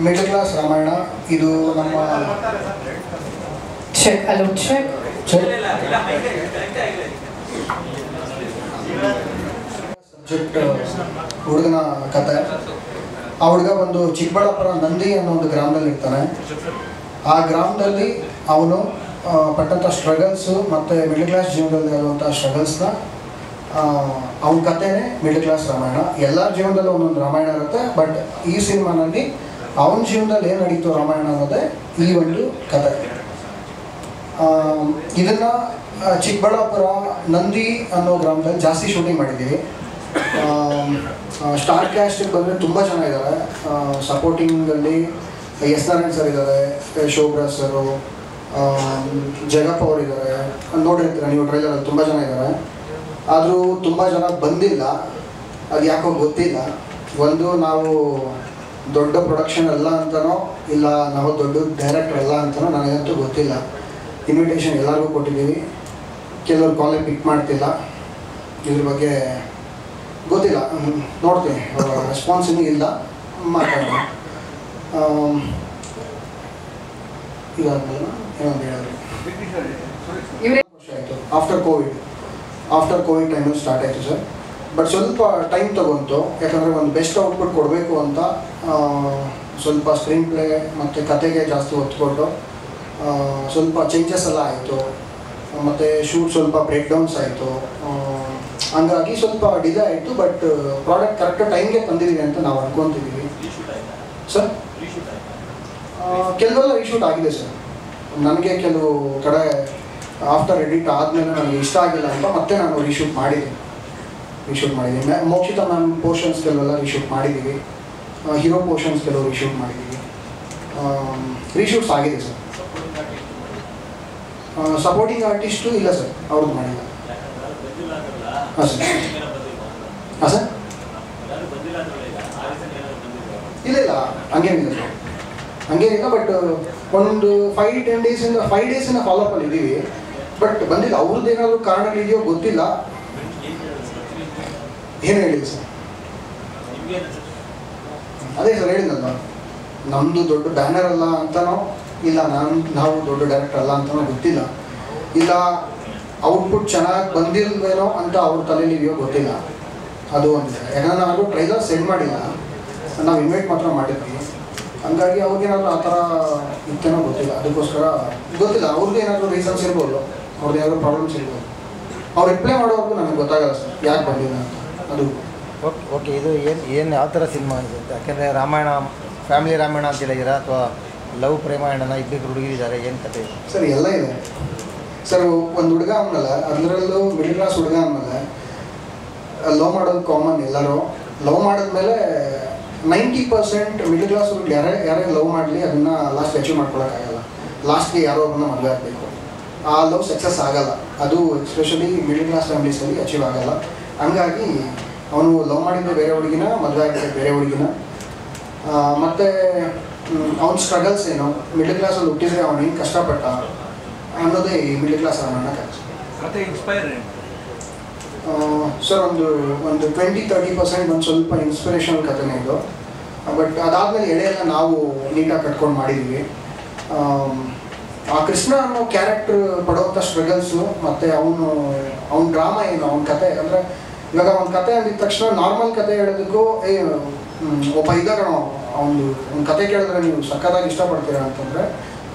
Middle class Ramayana ಇದು ನಮ್ಮ check hello check subject ಹುಡುಗನ ಕತೆ. ಆ ಹುಡುಗ ಒಂದು ಚಿಕ್ಕಬಳ್ಳಾಪುರ ನಂದಿ ಅನ್ನೋ ಒಂದು ಗ್ರಾಮದಲ್ಲಿ ಇರ್ತಾನೆ. ಆ ಗ್ರಾಮದಲ್ಲಿ ಅವನು ಪಟ್ಟಂಥ ಸ್ಟ್ರಗಲ್ಸು ಮತ್ತು ಮಿಡಲ್ ಕ್ಲಾಸ್ ಜೀವನದಲ್ಲಿ ಆಗುವಂಥ ಸ್ಟ್ರಗಲ್ಸ್ನ ಅವನ ಕಥೆನೇ ಮಿಡಲ್ ಕ್ಲಾಸ್ ರಾಮಾಯಣ. ಎಲ್ಲರ ಜೀವನದಲ್ಲೂ ಒಂದೊಂದು ರಾಮಾಯಣ ಇರುತ್ತೆ, ಬಟ್ ಈ ಸಿನಿಮಾನಲ್ಲಿ ಅವನ ಜೀವನದಲ್ಲಿ ಏನು ನಡೀತು ರಾಮಾಯಣ ಅನ್ನೋದೇ ಈ ಒಂದು ಕಥೆ. ಇದನ್ನು ಚಿಕ್ಕಬಳ್ಳಾಪುರ ನಂದಿ ಅನ್ನೋ ಗ್ರಾಮದಲ್ಲಿ ಜಾಸ್ತಿ ಶೂಟಿಂಗ್ ಮಾಡಿದ್ದೀವಿ. ಸ್ಟಾರ್ ಕ್ಯಾಸ್ಟಿಗೆ ಬಂದರೆ ತುಂಬ ಜನ ಇದ್ದಾರೆ. ಸಪೋರ್ಟಿಂಗಲ್ಲಿ ಎಸ್ ನಾರಾಯಣ್ ಸರ್ ಇದ್ದಾರೆ, ಶೋಭ್ರಾಜ್ ಸರು, ಜಗಪ್ಪ ಅವರು ಇದ್ದಾರೆ. ನೋಡಿರ್ತೀರ ನೀವು ಟ್ರೈಲರಲ್ಲಿ ತುಂಬ ಜನ ಇದ್ದಾರೆ. ಆದರೂ ತುಂಬ ಜನ ಬಂದಿಲ್ಲ, ಅದು ಯಾಕೋ ಗೊತ್ತಿಲ್ಲ. ಒಂದು ನಾವು ದೊಡ್ಡ ಪ್ರೊಡಕ್ಷನ್ ಅಲ್ಲ ಅಂತನೋ ಇಲ್ಲ ನಾವು ದೊಡ್ಡ ಡೈರೆಕ್ಟರ್ ಅಲ್ಲ ಅಂತನೋ ನನಗಂತೂ ಗೊತ್ತಿಲ್ಲ. ಇನ್ವಿಟೇಷನ್ ಎಲ್ಲರಿಗೂ ಕೊಟ್ಟಿದ್ದೀವಿ, ಕೆಲವರು ಕಾಲೇಜ್ ಪಿಕ್ ಮಾಡ್ತಿಲ್ಲ. ಇದ್ರ ಬಗ್ಗೆ ಗೊತ್ತಿಲ್ಲ, ನೋಡ್ತೀನಿ. ರೆಸ್ಪಾನ್ಸ್ ಇನ್ನೂ ಇಲ್ಲ, ಮಾತಾಡೋಣ. ಇದಾದ್ಮೇಲೆ ಏನೊಂದು ಹೇಳಿದ್ರು ವರ್ಷ ಆಯಿತು. ಆಫ್ಟರ್ ಕೋವಿಡ್ ಟೈಮಲ್ಲಿ ಸ್ಟಾರ್ಟ್ ಆಯಿತು ಸರ್. ಬಟ್ ಸ್ವಲ್ಪ ಟೈಮ್ ತೊಗೊಂತು, ಯಾಕಂದರೆ ಒಂದು ಬೆಸ್ಟ್ ಔಟ್ಪುಟ್ ಕೊಡಬೇಕು ಅಂತ ಸ್ವಲ್ಪ ಸ್ಕ್ರೀನ್ ಪ್ಲೇ ಮತ್ತು ಕತೆಗೆ ಜಾಸ್ತಿ ಒತ್ತು ಕೊಟ್ಟು ಸ್ವಲ್ಪ ಚೇಂಜಸ್ ಎಲ್ಲ ಆಯಿತು. ಮತ್ತು ಶೂಟ್ ಸ್ವಲ್ಪ ಬ್ರೇಕ್ ಡೌನ್ಸ್ ಆಯಿತು. ಹಂಗಾಗಿ ಸ್ವಲ್ಪ ಡಿಲೇ ಆಯಿತು. ಬಟ್ ಪ್ರಾಡಕ್ಟ್ ಕರೆಕ್ಟ್ ಟೈಮ್ಗೆ ತಂದಿದ್ದೀವಿ ಅಂತ ನಾವು ಅನ್ಕೊತಿದ್ದೀವಿ ಸರ್. ಕೆಲವೆಲ್ಲ ರೀಶೂಟ್ ಆಗಿದೆ ಸರ್. ನನಗೆ ಕೆಲವು ಕಡೆ ಆಫ್ಟರ್ ಎಡಿಟ್ ಆದಮೇಲೆ ನನಗೆ ಇಷ್ಟ ಆಗಿಲ್ಲ ಅಂತ ಮತ್ತೆ ನಾನು ರೀಶೂಟ್ ಮಾಡಿದ್ದೀನಿ. ಮೋಕ್ಷಿತಾ ಮ್ಯಾಮ್ ಪೋರ್ಷನ್ಸ್ ಕೆಲವೆಲ್ಲ ರೀಶೂಟ್ ಮಾಡಿದ್ದೀವಿ. ಹೀರೋ ಪೋರ್ಷನ್ಸ್ ಕೆಲವು ರೀಶೂಟ್ ಮಾಡಿದ್ದೀವಿ. ರೀಶೂಟ್ಸ್ ಆಗಿದೆ ಸರ್. ಸಪೋರ್ಟಿಂಗ್ ಆರ್ಟಿಸ್ಟು ಇಲ್ಲ ಸರ್, ಅವ್ರದ್ದು ಮಾಡಿಲ್ಲ. ಹಾಂ ಸರ್. ಹಾಂ ಸರ್, ಇಲ್ಲ ಹಂಗೇನಿಲ್ಲ ಸರ್, ಹಂಗೇನಿಲ್ಲ. ಬಟ್ ಒಂದು 5-10 ಡೇಸಿಂದ 5 ಡೇಸಿಂದ ಫಾಲೋಅಪಲ್ಲಿ ಇದ್ದೀವಿ. ಬಟ್ ಬಂದಿಲ್ಲ. ಅವ್ರದ್ದು ಏನಾದರೂ ಕಾರಣಗಳಿದೆಯೋ ಗೊತ್ತಿಲ್ಲ. ಏನು ಹೇಳಿಲ್ಲ ಸರ್. ಅದೇ ಸರ್ ಹೇಳಿದ್ನಲ್ಲ, ನಮ್ಮದು ದೊಡ್ಡ ಬ್ಯಾನರ್ ಅಲ್ಲ ಅಂತನೋ ಇಲ್ಲ ನಾವು ದೊಡ್ಡ ಡೈರೆಕ್ಟರ್ ಅಲ್ಲ ಅಂತನೋ ಗೊತ್ತಿಲ್ಲ. ಇಲ್ಲ ಔಟ್ಪುಟ್ ಚೆನ್ನಾಗಿ ಬಂದಿಲ್ವೇನೋ ಅಂತ ಅವ್ರ ತಲೆಯಲ್ಲಿ ಇದೆಯೋ ಗೊತ್ತಿಲ್ಲ. ಅದು ಒಂದಿದೆ. ಯಾಕಂದರೆ ನಾವು ಟ್ರೈಲರ್ ಸೆಂಡ್ ಮಾಡಿಲ್ಲ, ನಾವು ಇನ್ವೈಟ್ ಮಾತ್ರ ಮಾಡಿದ್ವಿ. ಹಂಗಾಗಿ ಅವ್ರಿಗೇನಾದರೂ ಆ ಥರ ಇತ್ತೇನೋ ಗೊತ್ತಿಲ್ಲ. ಅದಕ್ಕೋಸ್ಕರ ಗೊತ್ತಿಲ್ಲ. ಅವ್ರದ್ದು ಏನಾದರೂ ರೀಸನ್ಸ್ ಇರ್ಬೋದು, ಅವ್ರದ್ದು ಏನಾದರೂ ಪ್ರಾಬ್ಲಮ್ಸ್ ಇರ್ಬೋದು. ಅವ್ರು ರಿಪ್ಲೈ ಮಾಡೋವರೆಗೂ ನನಗೆ ಗೊತ್ತಾಗಲ್ಲ ಸರ್ ಯಾಕೆ ಬಂದಿಲ್ಲ ಅಂತ. ಅದು ಓಕೆ. ಇದು ಏನು ಯಾವ ಥರ ಸಿನಿಮಾ ಇದೆ? ಯಾಕೆಂದರೆ ರಾಮಾಯಣ ಫ್ಯಾಮಿಲಿ ರಾಮಾಯಣ ಅಂತಿಲ್ಲ ಇರ ಅಥವಾ ಲವ್ ಪ್ರೇಮಾಯಣನ ಇಬ್ಬರು ಹುಡುಗಿದ್ದಾರೆ, ಏನು ಕತೆ ಸರ್? ಎಲ್ಲ ಇದೆ ಸರ್. ಒಂದು ಹುಡುಗ ಅಂದಮೇಲೆ, ಅದರಲ್ಲೂ ಮಿಡಲ್ ಕ್ಲಾಸ್ ಹುಡುಗ ಅಂದಮೇಲೆ ಲವ್ ಮಾಡೋದು ಕಾಮನ್. ಎಲ್ಲರೂ ಲವ್ ಮಾಡಿದ್ಮೇಲೆ 90% ಮಿಡಲ್ ಕ್ಲಾಸ್ ಹುಡುಗ ಯಾರೇ ಲವ್ ಮಾಡಲಿ ಅದನ್ನು ಲಾಸ್ಟ್ ಅಚೀವ್ ಮಾಡ್ಕೊಳಕ್ಕಾಗಲ್ಲ. ಲಾಸ್ಟ್ಗೆ ಯಾರೋ ಒಬ್ಬನ ಮದುವೆ ಆಗಬೇಕು. ಆ ಲವ್ ಸಕ್ಸಸ್ ಆಗಲ್ಲ. ಅದು ಎಸ್ಪೆಷಲಿ ಮಿಡಲ್ ಕ್ಲಾಸ್ ಫ್ಯಾಮಿಲೀಸಲ್ಲಿ ಅಚೀವ್ ಆಗಲ್ಲ. ಹಂಗಾಗಿ ಅವನು ಲವ್ ಮಾಡಿದ್ದೆ ಬೇರೆ ಹುಡುಗಿನ, ಮದುವೆ ಆಗಿದ್ದೆ ಬೇರೆ ಹುಡುಗಿನ. ಮತ್ತು ಅವನ ಸ್ಟ್ರಗಲ್ಸ್ ಏನು, ಮಿಡಲ್ ಕ್ಲಾಸಲ್ಲಿ ಹುಟ್ಟಿದ್ರೆ ಅವನು ಹೆಂಗೆ ಕಷ್ಟಪಟ್ಟ ಅನ್ನೋದೇ ಈ ಮಿಡಲ್ ಕ್ಲಾಸ್ ರಾಮಾಯಣ ಕತೆ. ಸರ್ ಒಂದು 20-30% ಒಂದು ಸ್ವಲ್ಪ ಇನ್ಸ್ಪಿರೇಷನಲ್ ಕಥೆನೇ ಇದು. ಬಟ್ ಅದಾದಮೇಲೆ ಎಳೆಯೆಲ್ಲ ನಾವು ನೀಟಾಗಿ ಕಟ್ಕೊಂಡು ಮಾಡಿದ್ದೀವಿ. ಆ ಕೃಷ್ಣ ಅನ್ನೋ ಕ್ಯಾರೆಕ್ಟರ್ ಪಡುವಂಥ ಸ್ಟ್ರಗಲ್ಸು ಮತ್ತು ಅವನ ಡ್ರಾಮಾ ಏನು, ಅವನ ಕತೆ ಅಂದರೆ ಇವಾಗ ಒಂದು ಕತೆ ಅಂದಿದ ತಕ್ಷಣ ನಾರ್ಮಲ್ ಕತೆ ಹೇಳೋದಕ್ಕೂ ಒಬ್ಬ ಇದ್ದಾಗ ಒಂದು ಕತೆ ಕೇಳಿದ್ರೆ ನೀವು ಸಕ್ಕತ್ತಾಗಿ ಇಷ್ಟಪಡ್ತೀರಾ ಅಂತಂದರೆ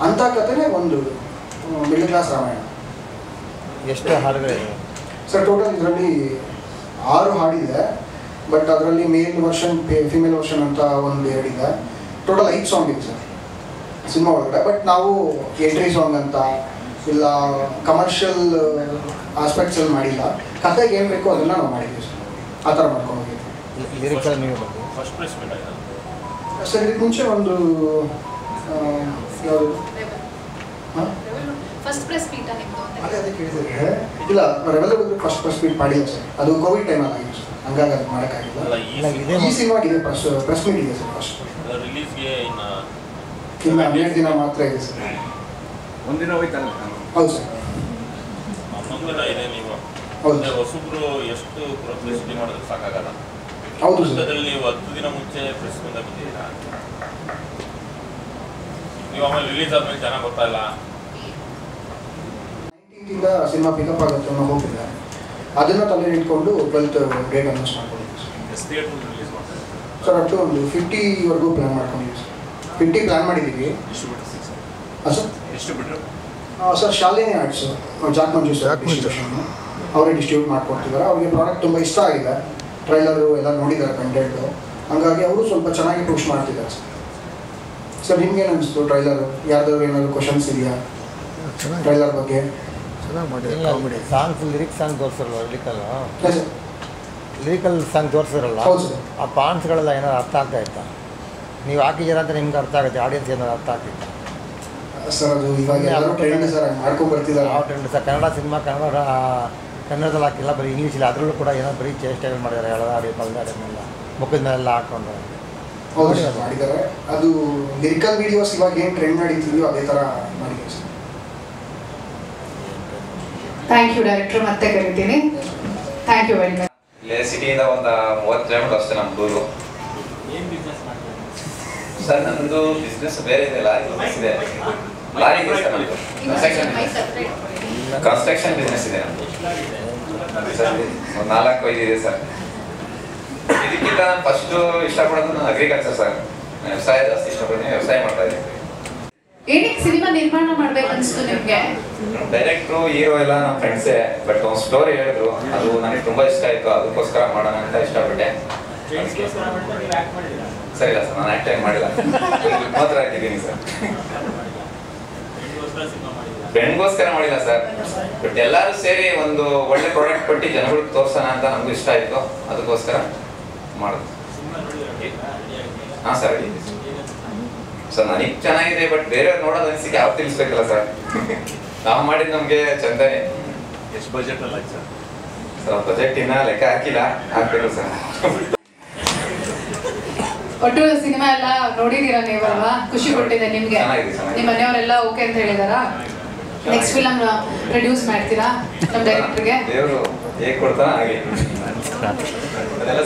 ಅಂಥ ಕತೆನೇ ಒಂದು ಮಿಡಲ್ ಕ್ಲಾಸ್ ರಾಮಾಯಣ. ಎಷ್ಟು ಹಾಡುಗಳಿದೆ ಸರ್? ಟೋಟಲ್ ಇದರಲ್ಲಿ 6 ಹಾಡಿದೆ. ಬಟ್ ಅದರಲ್ಲಿ ಮೇಲ್ ವರ್ಷನ್ ಫಿಮೇಲ್ ವರ್ಷನ್ ಅಂತ ಒಂದು 2 ಇದೆ. ಟೋಟಲ್ 5 ಸಾಂಗ್ ಇದೆ ಸರ್ ಸಿನಿಮಾ ಒಳಗಡೆ. ಬಟ್ ನಾವು ಎಂಟ್ರಿ ಸಾಂಗ್ ಅಂತ ಇಲ್ಲ ಕಮರ್ಷಿಯಲ್ ಆಸ್ಪೆಕ್ಟ್ಸಲ್ಲಿ ಮಾಡಿಲ್ಲ. ಕತೆಗೆ ಏನು ಬೇಕೋ ಅದನ್ನು ನಾವು ಮಾಡಿದ್ದೀವಿ ಸರ್. ಆ ಥರ ಮಾಡ್ಕೊಂಡು ಹೋಗಿದ್ದೀವಿ. ಲಿರಿಕ್ಸ್ ನೀವು ಸರ್ ಇದಕ್ಕೆ ಮುಂಚೆ ಒಂದು ಯಾವುದು ಅದೇ ಕೇಳಿದ್ರೆ ಇಲ್ಲ, ರೆವೆಲ್ ಫಸ್ಟ್ ಪ್ರೆಸ್ ಮೀಟ್ ಮಾಡಿಲ್ಲ ಸರ್. ಅದು ಕೋವಿಡ್ ಟೈಮಲ್ಲಿ ಆಗಿತ್ತು ಸರ್, ಹಂಗಾಗಿ ಅದು ಮಾಡೋಕ್ಕಾಗಿಲ್ಲ. ಈ ಸಿನಿಮಾಗಿದೆ ಪ್ರೆಸ್ ಮೀಟ್ ಇದೆ ಸರ್. ಫಸ್ಟ್ ಇನ್ನು 12 ದಿನ ಮಾತ್ರ ಇದೆ ಸರ್. ಒಂದಿನ ಹೋಯ್ತಲ್ಲ? ಹೌದು ಸರ್, ಹೌದು. ಹೊಸಬ್ರು ಎಷ್ಟು ಪಬ್ಲಿಸಿಟಿ ಮಾಡಿದ್ರೆ ಸಾಕಾಗಲ್ಲ. ಹೌದು ಸರ್. ನೀವು 10 ದಿನ ಮುಂಚೆ ಪ್ರೆಸ್ ಬಂದ ಬಂದಿದ್ದೀರಾ? ನೀವು ಆಮೇಲೆ ರಿಲೀಸ್ ಆದ್ಮೇಲೆ ಚೆನ್ನಾಗಿ ಗೊತ್ತಲ್ಲ. 19th ಸಿನಿಮಾ ಪಿಕಪ್ ಆಗುತ್ತೆ ಅನ್ನೋ ಹೋಗಿಲ್ಲ, ಅದನ್ನು ತಲೆ ಇಟ್ಕೊಂಡು 12th ಡೇಟ್ ಅನೌನ್ಸ್ ಮಾಡ್ಕೊಂಡಿದ್ದೀವಿ ಎಷ್ಟು ಥಿಯೇಟರ್ ರಿಲೀಸ್ ಮಾಡ್ತಾರೆ ಸರ್. ಅಷ್ಟು ಒಂದು 50ವರೆಗೂ ಪ್ಲ್ಯಾನ್ ಮಾಡ್ಕೊಂಡಿದ್ದೀವಿ ಸರ್. 50 ಪ್ಲ್ಯಾನ್ ಮಾಡಿದ್ದೀವಿ. ಡಿಸ್ಟ್ರಿಬ್ಯೂಟರ್ ಸರ್ ಹಾಂ sir. Distributor sir Shalini arts Jack Manju sir distribution ಅವರೇ ಡಿಸ್ಟ್ರಿಬ್ಯೂಟ್ ಮಾಡ್ಕೊಡ್ತಿದ್ದಾರೆ. ಅವ್ರಿಗೆ ಪ್ರಾಡಕ್ಟ್ ತುಂಬ ಇಷ್ಟ ಆಗಿದೆ, ಟ್ರೈಲರು ಎಲ್ಲ ನೋಡಿದ್ದಾರೆ ಕಂಟೆಂಟು, ಹಾಗಾಗಿ ಅವರು ಸ್ವಲ್ಪ ಚೆನ್ನಾಗಿ ಪುಷ್ ಮಾಡ್ತಿದ್ದಾರೆ ಸರ್. ಸರ್ ನಿಮ್ಗೇನು ಅನಿಸ್ತು ಟ್ರೈಲರು? ಯಾರ್ದಾದ್ರು ಏನಾದರೂ ಕ್ವಶನ್ಸ್ ಇದೆಯಾ ಟ್ರೈಲರ್ ಬಗ್ಗೆ? ಚೆನ್ನಾಗಿ ಮಾಡಿಲ್ಲ ಕಾಮಿಡಿ ಸಾಂಗ್ಸ್, ಲಿರಿಕ್ಸ್ ಸಾಂಗ್ ತೋರಿಸಿರಲ್ಲ, ಸರ್ ಲಿರಿಕಲ್ ಸಾಂಗ್ ತೋರಿಸಿರಲ್ಲ. ಹೌದು ಸರ್. ಆ ಪಾಯಿಂಟ್ಸ್ಗಳೆಲ್ಲ ಏನಾದ್ರು ಅರ್ಥ ಆಗ್ತಾ ಇತ್ತಾ? ನೀವು ಹಾಕಿದ್ದೀರ ಅಂತ ನಿಮ್ಗೆ ಅರ್ಥ ಆಗುತ್ತೆ, ಆಡಿಯನ್ಸ್ ಏನಾದ್ರು ಅರ್ಥ ಆಗ್ತಿತ್ತು ಸರ್? ಅದು ಇವಾಗ ಎಲ್ಲರೂ ಟ್ರೆಂಡ್ ಸರ್ ಮಾಡ್ಕೊಂಡು ಬರ್ತಿದ್ದಾರೆ. ಯಾವ ಟ್ರೆಂಡ್ ಸರ್? ಕನ್ನಡ ಸಿನಿಮಾ ಕನ್ನಡದಲ್ಲಿ ಹಾಕಿಲ್ಲ, ಬರೀ ಇಂಗ್ಲೀಷಲ್ಲಿ. ಅದರಲ್ಲೂ ಕೂಡ ಏನೋ ಬರೀ ಚೇಷ್ಟೆಗಳು ಮಾಡಿದ್ದಾರೆ, ಎಳೆದಾಡಿ ಪಲ್ದಾಡಿನೆಲ್ಲ ಮುಖದ ಮೇಲೆಲ್ಲ ಹಾಕ್ಕೊಂಡು. ಹೌದು ಸರ್ ಮಾಡಿದ್ದಾರೆ. ಅದು ಲಿರಿಕಲ್ ವಿಡಿಯೋಸ್ ಇವಾಗ ಏನು ಟ್ರೆಂಡ್ ನಡೀತಿದೆಯೋ ಅದೇ ಥರ ಮಾಡಿದ್ದಾರೆ ಸರ್. ಥ್ಯಾಂಕ್ ಯು ಡೈರೆಕ್ಟರ್, ಮತ್ತೆ ಕರಿತೀನಿ. Thank you very much. ಇಲ್ಲೇ ಸಿಟಿಯಿಂದ ಒಂದು 30 ಕಿಲೋಮೀಟರ್ ಅಷ್ಟೇ ನಮ್ಮ ದೂರು. ಸರ್ ನಮ್ಮದು ಬಿಸ್ನೆಸ್ ಬೇರೆ ಇದೆಯಲ್ಲ, ಇದೆ ಲಾರಿ ಇದೆ ಸರ್ ನಮ್ಮದು. ಕನ್ಸ್ಟ್ರಕ್ಷನ್ ಬಿಸ್ನೆಸ್ ಇದೆ ನಮ್ಮದು ಸರ್. ಒಂದು 4-5 ಇದೆ ಸರ್. ಇದಕ್ಕಿಂತ ನಾನು ಫಸ್ಟು ಇಷ್ಟಪಡೋದು ನಾನು ಅಗ್ರಿಕಲ್ಚರ್ ಸರ್. ವ್ಯವಸಾಯ ಜಾಸ್ತಿ ಇಷ್ಟಪಡ್ತೀನಿ, ವ್ಯವಸಾಯ ಮಾಡ್ತಾ ಇದ್ದೀನಿ. ಏನಕ್ಕೆ ಸಿನಿಮಾ ನಿರ್ಮಾಣ ಮಾಡ್ಬೇಕನ್ನಿಸ್ತು ನಿಮಗೆ? ಡೈರೆಕ್ಟ್ರು ಹೀರೋ ಎಲ್ಲ ನಮ್ಮ ಫ್ರೆಂಡ್ಸೇ, ಬಟ್ ಒಂದು ಸ್ಟೋರಿ ಹೇಳಿದ್ರು, ಅದು ನನಗೆ ತುಂಬ ಇಷ್ಟ ಆಯಿತು, ಅದಕ್ಕೋಸ್ಕರ ಮಾಡೋಣ ಅಂತ ಇಷ್ಟಪಟ್ಟೆ. ಸರಿ ಇಲ್ಲ ಸರ್, ನಾನು ಆ್ಯಕ್ಟಿಂಗ್ ಮಾಡಿಲ್ಲ, ಮಾತ್ರ ಹಾಕಿದ್ದೀನಿ ಸರ್. ಫ್ರೆಂಡ್ಗೋಸ್ಕರ ಮಾಡಿಲ್ಲ ಸರ್, ಬಟ್ ಎಲ್ಲರೂ ಸೇರಿ ಒಂದು ಒಳ್ಳೆ ಪ್ರಾಡಕ್ಟ್ ಕೊಟ್ಟು ಜನಗಳಿಗೆ ತೋರ್ಸೋಣ ಅಂತ ನಮಗೂ ಇಷ್ಟ ಆಯಿತು, ಅದಕ್ಕೋಸ್ಕರ ಮಾಡೋದು. ಹಾಂ ಸರ್ ಸರ್ ನನಗೆ ಚೆನ್ನಾಗಿದೆ, ಬಟ್ ಬೇರೆಯವ್ರು ನೋಡೋದು ಅನಿಸಿಕೆ ಯಾವ ತಿಳಿಸ್ಬೇಕಲ್ಲ ಸರ್. ನಾವು ಮಾಡಿದ್ದು ನಮಗೆ ಚಂದನೆ. ಎಷ್ಟು ಬಜೆಟಲ್ಲಿ ಆಯ್ತು ಸರ್? ಸರ್ ಬಜೆಟ್ ಇನ್ನ ಲೆಕ್ಕ ಹಾಕಿಲ್ಲ, ಹಾಕ್ಬೇಕು ಸರ್. ಒಟ್ಟು ಸಿನಿಮಾ ಎಲ್ಲ ನೋಡಿದೀರಾ ನೀವಲ್ವಾ? ಖುಷಿ ಕೊಟ್ಟಿದೆ ನಿಮ್ಗೆ? ನಿಮ್ಮ ಮನೆಯವರೆಲ್ಲ ಓಕೆ ಅಂತ ಹೇಳಿದಾರಾ? ನೆಕ್ಸ್ಟ್ ಫಿಲಮ್ ಪ್ರೊಡ್ಯೂಸ್ ಮಾಡ್ತೀರಾ ನಮ್ಮ ಡೈರೆಕ್ಟರ್ಗೆ? ದೇವರು ಹೇಗೆ ಕೊಡ್ತಾನ ಹಾಗೆ. ಅದೆಲ್ಲ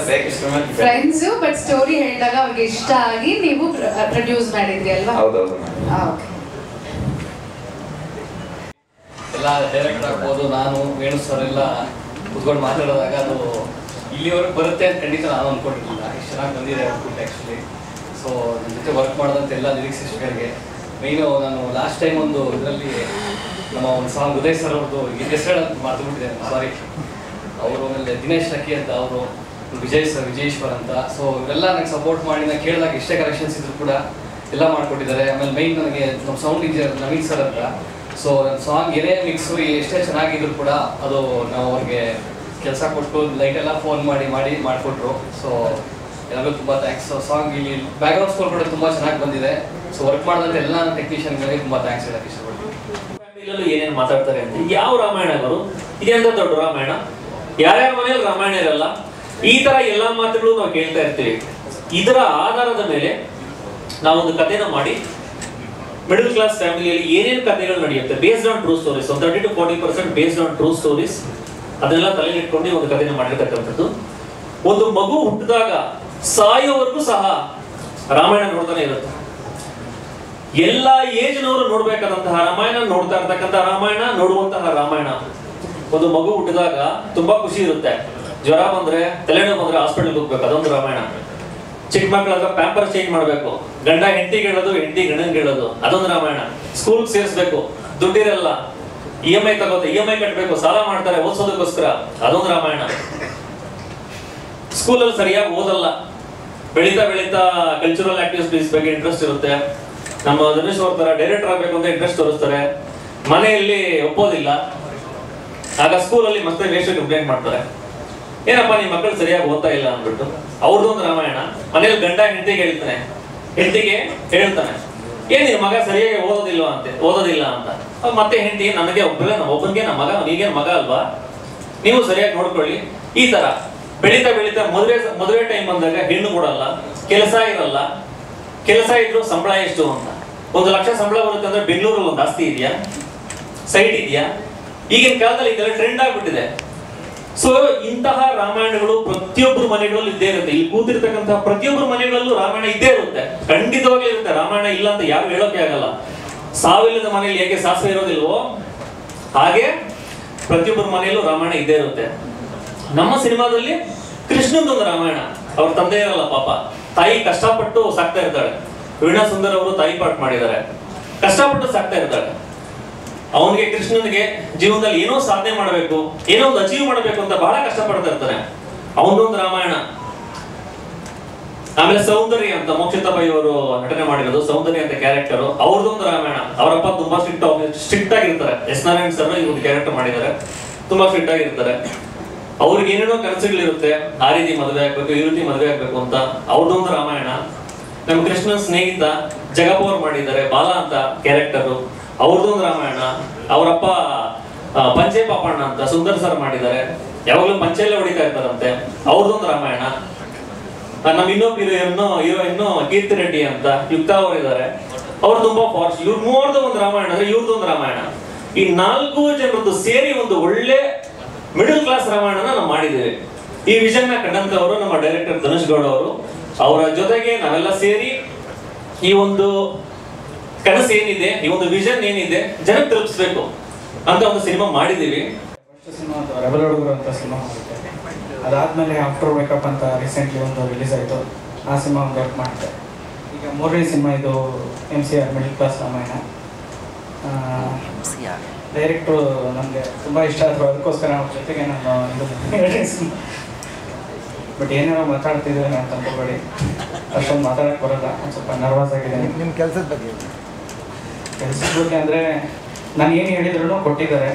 ಫ್ರೆಂಡ್ಸ್, ಬಟ್ ಸ್ಟೋರಿ ಹೇಳಿದಾಗ ಅವ್ರಿಗೆ ಇಷ್ಟ ಆಗಿ ನೀವು ಪ್ರೊಡ್ಯೂಸ್ ಮಾಡಿದ್ರಿ ಅಲ್ವಾ? ಹೌದೌದು. ಓಕೆ. ಎಲ್ಲ ಡೈರೆಕ್ಟರ್ ಆಗ್ಬೋದು, ನಾನು ವೇಣು ಸರ್ ಎಲ್ಲ ಕುತ್ಕೊಂಡು ಮಾತಾಡಿದಾಗ ಅದು ಇಲ್ಲಿವರೆಗೆ ಬರುತ್ತೆ ಅಂತ ಖಂಡಿತ ನಾನು ಅಂದ್ಕೊಂಡಿರಲಿಲ್ಲ. ಇಷ್ಟು ಚೆನ್ನಾಗಿ ಬಂದಿದೆ ಔಟ್ಪುಟ್ ಆ್ಯಕ್ಚುಲಿ. ಸೊ ನನ್ನ ಜೊತೆ ವರ್ಕ್ ಮಾಡಿದಂಥ ಎಲ್ಲ ಲಿರಿಕ್ಸಿಸ್ಟ್ಗಳಿಗೆ ಮೈನು ನಾನು ಲಾಸ್ಟ್ ಟೈಮ್ ಒಂದು ಇದರಲ್ಲಿ ನಮ್ಮ ಒಂದು ಸಾಂಗ್ ಉದಯ್ ಸರ್ ಅವ್ರದ್ದು ಹೆಸರು ಮಾತುಬಿಟ್ಟಿದೆ, ಸಾರಿ. ಅವರು ಆಮೇಲೆ ದಿನೇಶ್ ಲಕ್ಕಿ ಅಂತ, ಅವರು ವಿಜಯೇಶ್ವರ್ ಅಂತ. ಸೊ ಇವೆಲ್ಲ ನನಗೆ ಸಪೋರ್ಟ್ ಮಾಡಿ ನಾನು ಕೇಳಿದಾಗ ಇಷ್ಟೇ ಕರೆಕ್ಷನ್ಸ್ ಇದ್ರು ಕೂಡ ಎಲ್ಲ ಮಾಡಿಕೊಟ್ಟಿದ್ದಾರೆ. ಆಮೇಲೆ ಮೈನ್ ನನಗೆ ನಮ್ಮ ಸೌಂಡ್ ಇಂಜಿನಿಯರ್ ನವೀನ್ ಸರ್ ಅಂತ. ಸೊ ನನ್ನ ಸಾಂಗ್ ಏನೇ ಮಿಕ್ಸು ಎಷ್ಟೇ ಚೆನ್ನಾಗಿದ್ರು ಕೂಡ ಅದು ನಾವು ಅವ್ರಿಗೆ ಕೆಲಸ ಕೊಟ್ಟು ಲೈಟೆಲ್ಲ ಫೋನ್ ಮಾಡಿಕೊಟ್ರು. ಸೊ ಎಲ್ಲರಿಗೂ ತುಂಬ ಥ್ಯಾಂಕ್ಸ್. ಸೊ ಸಾಂಗ್ ಇಲ್ಲಿ ಬ್ಯಾಕ್ಗ್ರೌಂಡ್ ಸ್ಕೋರ್ ಕೂಡ ತುಂಬ ಚೆನ್ನಾಗಿ ಬಂದಿದೆ. ಸೊ ವರ್ಕ್ ಮಾಡಿದಂಥ ಎಲ್ಲ ಟೆಕ್ನಿಷಿಯನ್ಗಳಿಗೆ ತುಂಬ ಥ್ಯಾಂಕ್ಸ್ ಹೇಳಕ್ಕೆ ಇಷ್ಟಪಡ್ತೀನಿ. ಫ್ಯಾಮಿಲಿಯಲ್ಲೂ ಏನೇನು ಮಾತಾಡ್ತಾರೆ ಅಂತ, ಯಾವ ರಾಮಾಯಣ ಅವರು ಇದೆಂತ ದೊಡ್ಡ ರಾಮಾಯಣ, ಯಾರ್ಯಾರ ಮನೆಯಲ್ಲಿ ರಾಮಾಯಣ ಇರಲ್ಲ, ಈ ತರ ಎಲ್ಲ ಮಾತುಗಳು ನಾವು ಕೇಳ್ತಾ ಇರ್ತೀವಿ. ಇದರ ಆಧಾರದ ಮೇಲೆ ನಾವೊಂದು ಕಥೆನ ಮಾಡಿ ಮಿಡಲ್ ಕ್ಲಾಸ್ ಫ್ಯಾಮಿಲಿಯಲ್ಲಿ ಏನೇನು ಕಥೆಗಳು ನಡೆಯುತ್ತೆ ಬೇಸ್ಡ್ ಆನ್ ಟ್ರೂ ಸ್ಟೋರೀಸ್, ಒಂದು 30 to 40% based on true stories, ಅದನ್ನೆಲ್ಲ ತಲೆಗೆ ಇಟ್ಕೊಂಡು ಒಂದು ಕಥೆನ ಮಾಡಿರ್ತಕ್ಕಂಥದ್ದು. ಒಂದು ಮಗು ಹುಟ್ಟಿದಾಗ ಸಾಯೋವರೆಗೂ ಸಹ ರಾಮಾಯಣ ನೋಡ್ತಾನೆ ಇರುತ್ತೆ. ಎಲ್ಲ ಏಜ್ನವರು ನೋಡ್ಬೇಕಾದಂತಹ ರಾಮಾಯಣ, ನೋಡ್ತಾ ಇರ್ತಕ್ಕಂಥ ರಾಮಾಯಣ, ನೋಡುವಂತಹ ರಾಮಾಯಣ. ಒಂದು ಮಗು ಹುಟ್ಟಿದಾಗ ತುಂಬಾ ಖುಷಿ ಇರುತ್ತೆ, ಜ್ವರ ಬಂದ್ರೆ ತಲೆನೋವು ಬಂದ್ರೆ ಹಾಸ್ಪಿಟಲ್ಗೆ ಹೋಗ್ಬೇಕು, ಅದೊಂದು ರಾಮಾಯಣ. ಚಿಕ್ಕ ಮಕ್ಕಳಾಗ ಪ್ಯಾಂಪರ್ ಚೇಂಜ್ ಮಾಡ್ಬೇಕು, ಗಂಡ ಹೆಂಡತಿಗೆ ಹೇಳೋದು, ಹೆಂಡತಿ ಗಂಡನ್ಗೆ ಹೇಳೋದು, ಅದೊಂದು ರಾಮಾಯಣ. ಸ್ಕೂಲ್ಗೆ ಸೇರಿಸ್ಬೇಕು, ದುಡ್ಡಿರಲ್ಲ, EMI ತಗೋತೆ, EMI ಕಟ್ಟಬೇಕು, ಸಾಲ ಮಾಡ್ತಾರೆ ಓದಿಸೋದಕ್ಕೋಸ್ಕರ, ಅದೊಂದು ರಾಮಾಯಣ. ಸ್ಕೂಲಲ್ಲಿ ಸರಿಯಾಗಿ ಓದಲ್ಲ, ಬೆಳೀತಾ ಬೆಳೀತಾ ಕಲ್ಚರಲ್ ಆಕ್ಟಿವಿಟೀಸ್ ಬಗ್ಗೆ ಇಂಟ್ರೆಸ್ಟ್ ಇರುತ್ತೆ. ನಮ್ಮ ಧನುಷ್ ಅವ್ರ ತರ ಡೈರೆಕ್ಟರ್ ಆಗ್ಬೇಕು ಅಂತ ಇಂಟ್ರೆಸ್ಟ್ ತೋರಿಸ್ತಾರೆ, ಮನೆಯಲ್ಲಿ ಒಪ್ಪೋದಿಲ್ಲ. ಆಗ ಸ್ಕೂಲಲ್ಲಿ ಮತ್ತೆ ವೇಸ್ಟ್ ಕಂಪ್ಲೇಂಟ್ ಮಾಡ್ತಾರೆ, ಏನಪ್ಪ ನಿಮ್ಮ ಮಕ್ಕಳು ಸರಿಯಾಗಿ ಓದ್ತಾ ಇಲ್ಲ ಅಂದ್ಬಿಟ್ಟು. ಅವ್ರದ್ದೊಂದು ರಾಮಾಯಣ. ಮನೇಲಿ ಗಂಡ ಹೆಂಡತಿಗೆ ಹೇಳ್ತಾನೆ, ಹೆಂಡತಿಗೆ ಹೇಳ್ತಾನೆ, ಏನ್ ನಿನ್ ಮಗ ಸರಿಯಾಗಿ ಓದೋದಿಲ್ಲ ಅಂತ. ಮತ್ತೆ ಹೆಂಡತಿ, ನನಗೆ ಒಬ್ಬನಿಗೆ ನಮ್ಮ ಮಗ, ನೀಗೇನು ಮಗ ಅಲ್ವಾ, ನೀವು ಸರಿಯಾಗಿ ನೋಡ್ಕೊಳ್ಳಿ. ಈ ತರ ಬೆಳೀತಾ ಬೆಳೀತಾ ಮದುವೆ ಟೈಮ್ ಬಂದಾಗ ಹೆಣ್ಣು ಕೊಡಲ್ಲ, ಕೆಲಸ ಇರಲ್ಲ, ಕೆಲಸ ಇದ್ರು ಸಂಬಳ ಎಷ್ಟು ಅಂತ. 1 ಲಕ್ಷ ಸಂಬಳ ಬರುತ್ತೆ ಅಂದ್ರೆ ಬೆಂಗಳೂರಲ್ಲಿ ಒಂದು ಆಸ್ತಿ ಇದೆಯಾ, ಸೈಟ್ ಇದೆಯಾ? ಈಗಿನ ಕಾಲದಲ್ಲಿ ಇದೆಲ್ಲ ಟ್ರೆಂಡ್ ಆಗ್ಬಿಟ್ಟಿದೆ. ಸೊ ಇಂತಹ ರಾಮಾಯಣಗಳು ಪ್ರತಿಯೊಬ್ಬರ ಮನೆಗಳಲ್ಲೂ ಇದ್ದೇ ಇರುತ್ತೆ. ಇಲ್ಲಿ ಕೂತಿರ್ತಕ್ಕಂತಹ ಪ್ರತಿಯೊಬ್ಬರ ಮನೆಗಳಲ್ಲೂ ರಾಮಾಯಣ ಇದ್ದೇ ಇರುತ್ತೆ, ಖಂಡಿತವಾಗ್ಲೂ ಇರುತ್ತೆ. ರಾಮಾಯಣ ಇಲ್ಲ ಅಂತ ಯಾರು ಹೇಳೋಕೆ ಆಗಲ್ಲ. ಸಾವಿಲ್ಲದ ಮನೆಯಲ್ಲಿ ಹೇಗೆ ಸಾಸಿವೆ ಇರೋದಿಲ್ವೋ ಹಾಗೆ ಪ್ರತಿಯೊಬ್ಬರ ಮನೆಯಲ್ಲೂ ರಾಮಾಯಣ ಇದ್ದೇ ಇರುತ್ತೆ. ನಮ್ಮ ಸಿನಿಮಾದಲ್ಲಿ ಕೃಷ್ಣಂದೊಂದು ರಾಮಾಯಣ. ಅವ್ರ ತಂದೆ ಇರಲ್ಲ ಪಾಪ, ತಾಯಿ ಕಷ್ಟಪಟ್ಟು ಸಾಕ್ತಾ ಇರ್ತಾಳೆ. ವೀಣಾ ಸುಂದರ್ ಅವರು ತಾಯಿ ಪಾಠ ಮಾಡಿದ್ದಾರೆ, ಕಷ್ಟಪಟ್ಟು ಸಾಕ್ತಾ ಇರ್ತಾಳೆ. ಅವನಿಗೆ ಕೃಷ್ಣನಿಗೆ ಜೀವನದಲ್ಲಿ ಏನೋ ಸಾಧನೆ ಮಾಡಬೇಕು, ಏನೋ ಒಂದು ಅಚೀವ್ ಮಾಡಬೇಕು ಅಂತ ಬಹಳ ಕಷ್ಟಪಡ್ತಾ ಇರ್ತಾನೆ. ಅವನದೊಂದು ರಾಮಾಯಣ. ಆಮೇಲೆ ಸೌಂದರ್ಯ ಅಂತ ಮೋಕ್ಷಿತಾ ಪೈ ಅವರು ನಟನೆ ಮಾಡಿರೋದು ಸೌಂದರ್ಯ ಅಂತ ಕ್ಯಾರೆಕ್ಟರ್, ಅವ್ರದ್ದೊಂದು ರಾಮಾಯಣ. ಅವರಪ್ಪ ತುಂಬಾ ಸ್ಟ್ರಿಕ್ಟ್ ಆಗಿರ್ತಾರೆ. ಎಸ್ ನಾರಾಯಣ್ ಸರ್ ಈ ಒಂದು ಕ್ಯಾರೆಕ್ಟರ್ ಮಾಡಿದ್ದಾರೆ, ತುಂಬಾ ಸ್ಟ್ರಿಕ್ಟ್ ಆಗಿರ್ತಾರೆ. ಅವ್ರಿಗೆ ಏನೇನೋ ಕನಸುಗಳಿರುತ್ತೆ, ಆ ರೀತಿ ಮದುವೆ ಆಗ್ಬೇಕು, ಈ ರೀತಿ ಮದುವೆ ಆಗ್ಬೇಕು ಅಂತ. ಅವ್ರದ್ದೊಂದು ರಾಮಾಯಣ. ನಮ್ಮ ಕೃಷ್ಣನ್ ಸ್ನೇಹಿತ ಜಗಪ್ಪ ಅವ್ರು ಮಾಡಿದ್ದಾರೆ, ಬಾಲ ಅಂತ ಕ್ಯಾರೆಕ್ಟರ್, ಅವ್ರದ್ದೊಂದು ರಾಮಾಯಣ. ಅವರಪ್ಪ ಪಂಚೆ ಪಾಪಣ್ಣ ಅಂತ ಸುಂದರ್ ಸರ್ ಮಾಡಿದ್ದಾರೆ, ಯಾವಾಗಲೂ ಪಂಚೆಲ್ಲೇ ಹೊಡಿತಾ ಇರ್ತಾರಂತೆ, ಅವ್ರದ್ದೊಂದು ರಾಮಾಯಣ. ನಮ್ಮ ಇನ್ನೊಬ್ಬ ಹೀರೋಯಿನ್ ಕೀರ್ತಿ ರೆಡ್ಡಿ ಅಂತ ಯುಕ್ತಾ ಅವರು ಇದ್ದಾರೆ, ಅವ್ರು ತುಂಬಾ ಫಾರ್ಸ್. ಇವ್ರ ಮೂವರ್ದು ಒಂದು ರಾಮಾಯಣ ಅಂದ್ರೆ ಇವ್ರದ್ದೊಂದು ರಾಮಾಯಣ. ಈ 4 ಜನರದ್ದು ಸೇರಿ ಒಂದು ಒಳ್ಳೆ ಮಿಡಲ್ ಕ್ಲಾಸ್ ರಾಮಾಯಣನ ನಾವು ಮಾಡಿದ್ದೇವೆ. ಈ ವಿಷನ್ ನ ಕಂಡಂತವರು ನಮ್ಮ ಡೈರೆಕ್ಟರ್ ಧನುಷ್ ಗೌಡ ಅವರು. ಅವರ ಜೊತೆಗೆ ನಾವೆಲ್ಲ ಸೇರಿ ಈ ಒಂದು ಕನಸು ಏನಿದೆ, ಈ ಒಂದು ವಿಷನ್ ಏನಿದೆ ಜನಕ್ಕೆ ತಲುಪಿಸ್ಬೇಕು ಅಂತ ಒಂದು ಸಿನಿಮಾ ಮಾಡಿದ್ದೀವಿ. ಸಿನಿಮಾ ರೆಬಲ್ ಹುಡುಗರು ಅಂತ ಸಿನಿಮಾ ಮಾಡಿದ್ದೆ. ಅದಾದಮೇಲೆ ಆಫ್ಟರ್ ವೇಕಪ್ ಅಂತ ರೀಸೆಂಟ್ಲಿ ಒಂದು ರಿಲೀಸ್ ಆಯಿತು, ಆ ಸಿನಿಮಾ ಒಂದು ವರ್ಕ್ ಮಾಡಿದೆ. ಈಗ 3ನೇ ಸಿನಿಮಾ ಇದು MCR ಮಿಡಲ್ ಕ್ಲಾಸ್ ರಾಮಾಯಣ. ಡೈರೆಕ್ಟ್ರು ನಮಗೆ ತುಂಬ ಇಷ್ಟ ಆದರು, ಅದಕ್ಕೋಸ್ಕರ ಅವ್ರ ಜೊತೆಗೆ ನಾನು ಇದು ಬಟ್ ಏನೇನೋ ಮಾತಾಡ್ತಿದ್ದೇನೆ ಅಂತ ಅಂದ್ಕೊಬೇಡಿ, ಅಷ್ಟೊಂದು ಮಾತಾಡೋಕ್ಕೆ ಬರೋಲ್ಲ, ಒಂದು ಸ್ವಲ್ಪ ನರ್ವಸ್ ಆಗಿದೆ. ನಿಮ್ಮ ಕೆಲಸದ ಬಗ್ಗೆ ಅಂದರೆ ನಾನು ಏನು ಹೇಳಿದ್ರು ಕೊಟ್ಟಿದ್ದಾರೆ.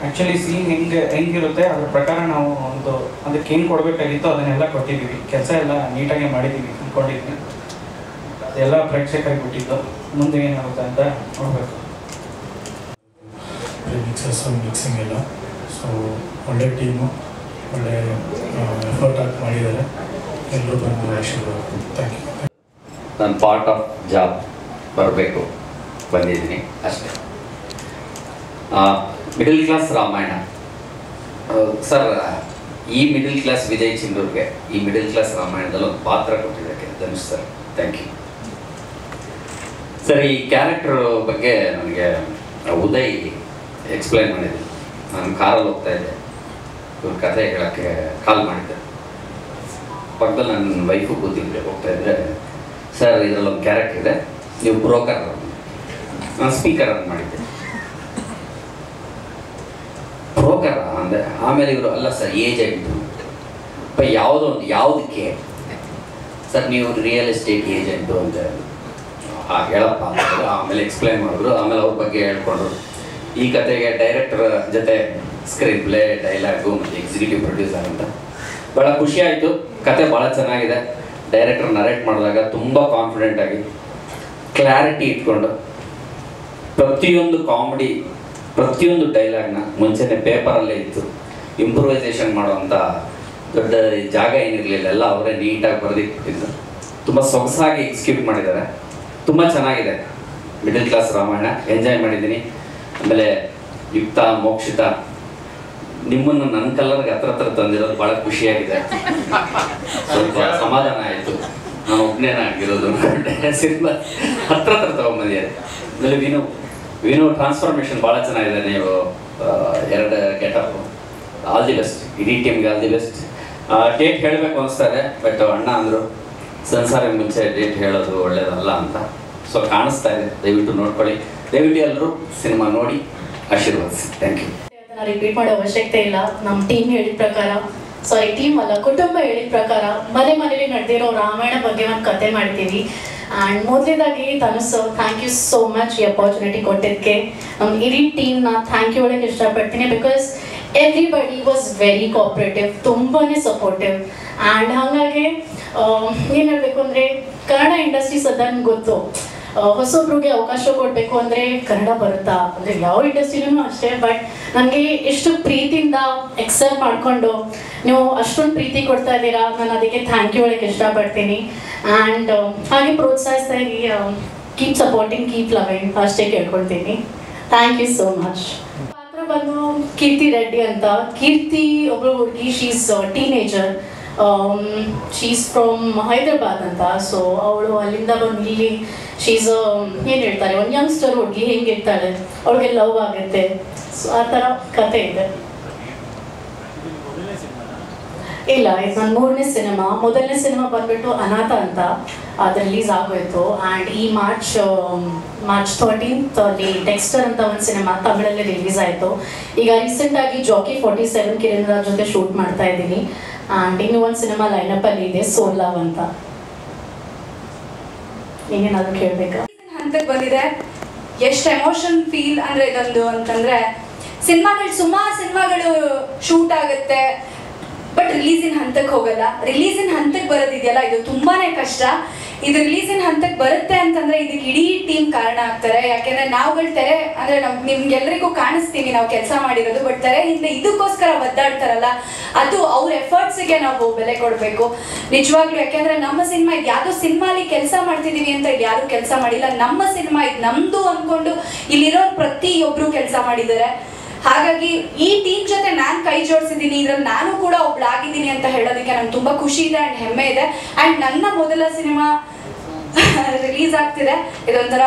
ಆ್ಯಕ್ಚುಲಿ ಸೀನ್ ಹೆಂಗಿರುತ್ತೆ ಅದ್ರ ಪ್ರಕಾರ ನಾವು ಒಂದು ಅದಕ್ಕೆ ಏನು ಕೊಡಬೇಕಾಗಿತ್ತು ಅದನ್ನೆಲ್ಲ ಕೊಟ್ಟಿದ್ದೀವಿ. ಕೆಲಸ ಎಲ್ಲ ನೀಟಾಗಿ ಮಾಡಿದ್ದೀವಿ ಅಂದ್ಕೊಂಡಿದ್ವಿ. ಅದೆಲ್ಲ ಪ್ರೇಕ್ಷಕರಿಗೆ ಬಿಟ್ಟಿದ್ದು, ಮುಂದೆ ಏನಾಗುತ್ತೆ ಅಂತ ನೋಡಬೇಕು. ಮಿಕ್ಸಿಂಗ್ ಎಲ್ಲ ಸೊ ಒಳ್ಳೆ ಟೀಮು, ಒಳ್ಳೆ ಎಫರ್ಟ್ ಹಾಕಿ ಮಾಡಿದ್ದಾರೆ. ಎಲ್ಲರೂ ಬಂದು ಆಶೀರ್ವಾದ. Thank you. ನಾನು ಪಾರ್ಟ್ ಆಫ್ ಜಾಬ್ ಬರಬೇಕು ಬಂದಿದ್ದೀನಿ ಅಷ್ಟೇ. ಮಿಡಲ್ ಕ್ಲಾಸ್ ರಾಮಾಯಣ ಸರ್, ಈ ಮಿಡಲ್ ಕ್ಲಾಸ್ ವಿಜಯ್ ಚಿಂದೂರ್ಗೆ ಈ ಮಿಡಲ್ ಕ್ಲಾಸ್ ರಾಮಾಯಣದಲ್ಲಿ ಒಂದು ಪಾತ್ರ ಕೊಟ್ಟಿದ್ದಕ್ಕೆ Dhanush sir thank you sir. ಈ ಕ್ಯಾರೆಕ್ಟರ್ ಬಗ್ಗೆ ನನಗೆ ಉದಯ್ ಎಕ್ಸ್ಪ್ಲೈನ್ ಮಾಡಿದ್ದೆ. ನಾನು ಕಾರಲ್ಲಿ ಹೋಗ್ತಾ ಇದ್ದೆ, ಇವ್ರ ಕಥೆ ಹೇಳೋಕ್ಕೆ ಕಾಲ್ ಮಾಡಿದ್ದೆ. ಪಕ್ಕದಲ್ಲಿ ನನ್ನ ವೈಫು ಕೂತಿದ್ದೆ, ಹೋಗ್ತಾ ಇದ್ದರೆ ಸರ್ ಇದರಲ್ಲೊಂದು ಕ್ಯಾರೆಕ್ಟರ್ ಇದೆ, ನೀವು ಬ್ರೋಕರ್, ನಾನು ಸ್ಪೀಕರ್ ಅಂತ ಮಾಡಿದ್ದೆ. ಬ್ರೋಕರ ಅಂದರೆ ಆಮೇಲೆ ಇವರು ಅಲ್ಲ ಸರ್ ಏಜೆಂಟು ಯಾವುದೋ ಒಂದು ಯಾವುದಕ್ಕೆ ಸರ್ ನೀವು ರಿಯಲ್ ಎಸ್ಟೇಟ್ ಏಜೆಂಟು ಅಂತ ಹೇಳಪ್ಪ ಅಂತಂದ್ರೆ ಆಮೇಲೆ ಎಕ್ಸ್ಪ್ಲೈನ್ ಮಾಡಿದ್ರು. ಆಮೇಲೆ ಅವ್ರ ಬಗ್ಗೆ ಹೇಳ್ಕೊಂಡ್ರು. ಈ ಕತೆಗೆ ಡೈರೆಕ್ಟರ್ ಜೊತೆ ಸ್ಕ್ರೀನ್ ಪ್ಲೇ, ಡೈಲಾಗು ಮತ್ತು ಎಕ್ಸಿಕ್ಯೂಟಿವ್ ಪ್ರೊಡ್ಯೂಸರ್ ಅಂತ ಭಾಳ ಖುಷಿಯಾಯಿತು. ಕತೆ ಭಾಳ ಚೆನ್ನಾಗಿದೆ. ಡೈರೆಕ್ಟರ್ ನರೇಟ್ ಮಾಡಿದಾಗ ತುಂಬ ಕಾನ್ಫಿಡೆಂಟಾಗಿ ಕ್ಲಾರಿಟಿ ಇಟ್ಕೊಂಡು ಪ್ರತಿಯೊಂದು ಕಾಮಿಡಿ, ಪ್ರತಿಯೊಂದು ಡೈಲಾಗ್ನ ಮುಂಚೆನೇ ಪೇಪರಲ್ಲೇ ಇತ್ತು. ಇಂಪ್ರೂವೈಸೇಷನ್ ಮಾಡುವಂಥ ದೊಡ್ಡ ಜಾಗ ಏನಿರಲಿಲ್ಲ, ಎಲ್ಲ ಅವರೇ ನೀಟಾಗಿ ಬರೆದಿಟ್ಟಿದ್ದು. ತುಂಬ ಸೊಗಸಾಗಿ ಎಕ್ಸಿಕ್ಯೂಟ್ ಮಾಡಿದ್ದಾರೆ. ತುಂಬ ಚೆನ್ನಾಗಿದೆ ಮಿಡಲ್ ಕ್ಲಾಸ್ ರಾಮಾಯಣ, ಎಂಜಾಯ್ ಮಾಡಿದ್ದೀನಿ. ಆಮೇಲೆ ಯುಕ್ತಾ, ಮೋಕ್ಷಿತಾ, ನಿಮ್ಮನ್ನು ನನ್ನ ಕಲರ್ಗೆ ಹತ್ರ ತಂದಿರೋದು ಭಾಳ ಖುಷಿಯಾಗಿದೆ. ಸ್ವಲ್ಪ ಸಮಾಧಾನ ಆಯಿತು. ನಾನು ಒಬ್ಬನೇನಾಗಿರೋದು ಸಿನಿಮಾ ಹತ್ರ ತೊಗೊಂಬಂದಿದ್ದಾರೆ. ಆಮೇಲೆ ವಿನು ಟ್ರಾನ್ಸ್ಫಾರ್ಮೇಷನ್ ಭಾಳ ಚೆನ್ನಾಗಿದೆ. ನೀವು 2 ಗೆಟಪ್, ಆಲ್ ದಿ ಬೆಸ್ಟ್. ಇಡೀ ಟೀಮ್ಗೆ ಆಲ್ ದಿ ಬೆಸ್ಟ್. ಡೇಟ್ ಹೇಳಬೇಕು ಅನಿಸ್ತಾರೆ, ಬಟ್ ಅಣ್ಣ ಅಂದರು ಸೆನ್ಸಾರಿಗೆ ಮುಂಚೆ ಡೇಟ್ ಹೇಳೋದು ಒಳ್ಳೇದಲ್ಲ ಅಂತ. ಸೊ ಕಾಣಿಸ್ತಾ ಇದೆ, ದಯವಿಟ್ಟು ನೋಡ್ಕೊಳ್ಳಿ. ದಯವಿಟ್ಟು ಎಲ್ಲರೂ ಸಿನಿಮಾ ನೋಡಿ ಆಶೀರ್ವಾದಿಸಿ. Thank you. ರಿಪೀಟ್ ಮಾಡೋ ಅವಶ್ಯಕತೆ ಇಲ್ಲ. ನಮ್ಮ ಟೀಮ್ ಹೇಳಿದ ಪ್ರಕಾರ, ಸಾರಿ ಟೀಮ್ ಅಲ್ಲ, ಕುಟುಂಬ ಹೇಳಿದ ಪ್ರಕಾರ ಮನೇಲಿ ನಡೆದಿರೋ ರಾಮಾಯಣ ಬಗ್ಗೆ ಒಂದು ಕತೆ ಮಾಡ್ತೀವಿ. ಆ್ಯಂಡ್ ಮೊದಲೇದಾಗಿ Dhanush thank you so much ಈ ಅಪಾರ್ಚುನಿಟಿ ಕೊಟ್ಟಿದ್ದಕ್ಕೆ. ನಮ್ಮ ಇಡೀ ಟೀಮ್ನ ಥ್ಯಾಂಕ್ ಯು ಹೇಳೋಕ್ಕೆ ಇಷ್ಟಪಡ್ತೀನಿ. Because everybody was very cooperative, ತುಂಬಾ ಸಪೋರ್ಟಿವ್. ಆ್ಯಂಡ್ ಹಾಗಾಗಿ ಏನು ಹೇಳಬೇಕು ಅಂದರೆ ಕನ್ನಡ ಇಂಡಸ್ಟ್ರಿ ಸದಾ ಗೊತ್ತು, ಹೊಸೊಬ್ರಿಗೆ ಅವಕಾಶ ಕೊಡಬೇಕು ಅಂದರೆ ಕನ್ನಡ ಬರುತ್ತಾ ಅಂದರೆ ಯಾವ ಇಂಡಸ್ಟ್ರಿನೂ ಅಷ್ಟೇ. ಬಟ್ ನನಗೆ ಎಷ್ಟು ಪ್ರೀತಿಯಿಂದ ಎಕ್ಸೆಪ್ಟ್ ಮಾಡಿಕೊಂಡು ನೀವು ಅಷ್ಟೊಂದು ಪ್ರೀತಿ ಕೊಡ್ತಾ ಇದ್ದೀರಾ, ನಾನು ಅದಕ್ಕೆ ಥ್ಯಾಂಕ್ ಯು ಹೇಳೋಕ್ಕೆ ಇಷ್ಟಪಡ್ತೀನಿ. ಆ್ಯಂಡ್ ಹಾಗೆ ಪ್ರೋತ್ಸಾಹಿಸ್ತಾ ಇದ್ದೀವಿ. ಕೀಪ್ ಸಪೋರ್ಟಿಂಗ್, ಕೀಪ್ ಲವಿಂಗ್ ಅಷ್ಟೇ ಕೇಳ್ಕೊಳ್ತೀನಿ. Thank you so much. ಪಾತ್ರ ಬಂದು ಕೀರ್ತಿ ರೆಡ್ಡಿ ಅಂತ. ಕೀರ್ತಿ ಒಬ್ಬಳು ಹುಡುಗಿ, she's teenager, she's from Hyderabad ಅಂತ. ಸೊ ಅವಳು ಅಲ್ಲಿಂದ ಬಂದು ಇಲ್ಲಿ ಶೀಸ್ ಏನು ಹೇಳ್ತಾರೆ, ಒಂದು ಯಂಗ್ಸ್ಟರ್ ಹುಡುಗಿ ಹೆಂಗಿರ್ತಾಳೆ, ಅವಳಿಗೆ ಲವ್ ಆಗುತ್ತೆ. ಸೊ ಆ ಥರ ಕತೆ ಇದೆ. ಇಲ್ಲ, ಇದು ನನ್ನ 3ನೇ ಸಿನಿಮಾ. ಮೊದಲನೇ ಸಿನಿಮಾ ಬಂದ್ಬಿಟ್ಟು ಅನಾಥ ಅಂತ, ಅದು ರಿಲೀಸ್ ಆಗೋಯ್ತು. ಆ್ಯಂಡ್ ಈ ಮಾರ್ಚ್ 13th ಅಲ್ಲಿ ಡೆಕ್ಸ್ಟರ್ ಅಂತ ಒಂದು ಸಿನಿಮಾ ತಮಿಳಲ್ಲಿ ರಿಲೀಸ್ ಆಯಿತು. ಈಗ ರೀಸೆಂಟಾಗಿ ಜಾಕಿ 47 ಕಿರಣ್ ರಾಜ್ ಜೊತೆ ಶೂಟ್ ಮಾಡ್ತಾ ಇದ್ದೀನಿ. ಆ್ಯಂಡ್ ಇನ್ನೂ ಒಂದು ಸಿನಿಮಾ ಲೈನಪ್ಪಲ್ಲಿ ಇದೆ, ಸೋಲ್ ಲವ್ ಅಂತ. ಏನೇನಾದರೂ ಕೇಳಬೇಕಾ? ಹಂತಕ್ಕೆ ಬಂದಿದೆ. ಎಷ್ಟು ಎಮೋಷನ್ ಫೀಲ್ ಅಂದರೆ ಇದೊಂದು ಅಂತಂದರೆ, ಸುಮಾರು ಸಿನಿಮಾಗಳು ಶೂಟ್ ಆಗುತ್ತೆ, ಬಟ್ ರಿಲೀಸಿನ ಹಂತಕ್ಕೆ ಹೋಗಲ್ಲ. ರಿಲೀಸಿನ ಹಂತಕ್ಕೆ ಬರೋದಿದೆಯಲ್ಲ, ಇದು ತುಂಬಾ ಕಷ್ಟ. ಇದು ರಿಲೀಸಿನ ಹಂತಕ್ಕೆ ಬರುತ್ತೆ ಅಂತಂದರೆ ಇದಕ್ಕೆ ಇಡೀ ಟೀಮ್ ಕಾರಣ ಆಗ್ತಾರೆ. ಯಾಕೆಂದರೆ ನಾವುಗಳು ತೆರೆ ಅಂದರೆ ನಿಮ್ಗೆಲ್ಲರಿಗೂ ಕಾಣಿಸ್ತೀವಿ ನಾವು ಕೆಲಸ ಮಾಡಿರೋದು, ಬಟ್ ತೆರೆ ಹಿಂದೆ ಇದಕ್ಕೋಸ್ಕರ ಒದ್ದಾಡ್ತಾರಲ್ಲ, ಅದು ಅವ್ರ ಎಫರ್ಟ್ಸಿಗೆ ನಾವು ಬೆಲೆ ಕೊಡಬೇಕು ನಿಜವಾಗ್ಲೂ. ಯಾಕೆಂದರೆ ನಮ್ಮ ಸಿನಿಮಾ ಇದು ಯಾವುದೋ ಸಿನಿಮಾಲಿ ಕೆಲಸ ಮಾಡ್ತಿದ್ದೀವಿ ಅಂತ ಇಲ್ಲಿ ಯಾರೂ ಕೆಲಸ ಮಾಡಿಲ್ಲ. ನಮ್ಮ ಸಿನಿಮಾ ಇದು ನಮ್ಮದು ಅಂದ್ಕೊಂಡು ಇಲ್ಲಿರೋ ಪ್ರತಿಯೊಬ್ಬರು ಕೆಲಸ ಮಾಡಿದ್ದಾರೆ. ಹಾಗಾಗಿ ಈ ಟೀಮ್ ಜೊತೆ ನಾನು ಕೈ ಜೋಡಿಸಿದ್ದೀನಿ, ಇದ್ರಲ್ಲಿ ನಾನು ಕೂಡ ಒಬ್ಳಾಗಿದ್ದೀನಿ ಅಂತ ಹೇಳೋದಕ್ಕೆ ನಂಗೆ ತುಂಬ ಖುಷಿ ಇದೆ ಆ್ಯಂಡ್ ಹೆಮ್ಮೆ ಇದೆ. ಆ್ಯಂಡ್ ನನ್ನ ಮೊದಲ ಸಿನಿಮಾ ರಿಲೀಸ್ ಆಗ್ತಿದೆ, ಇದೊಂಥರ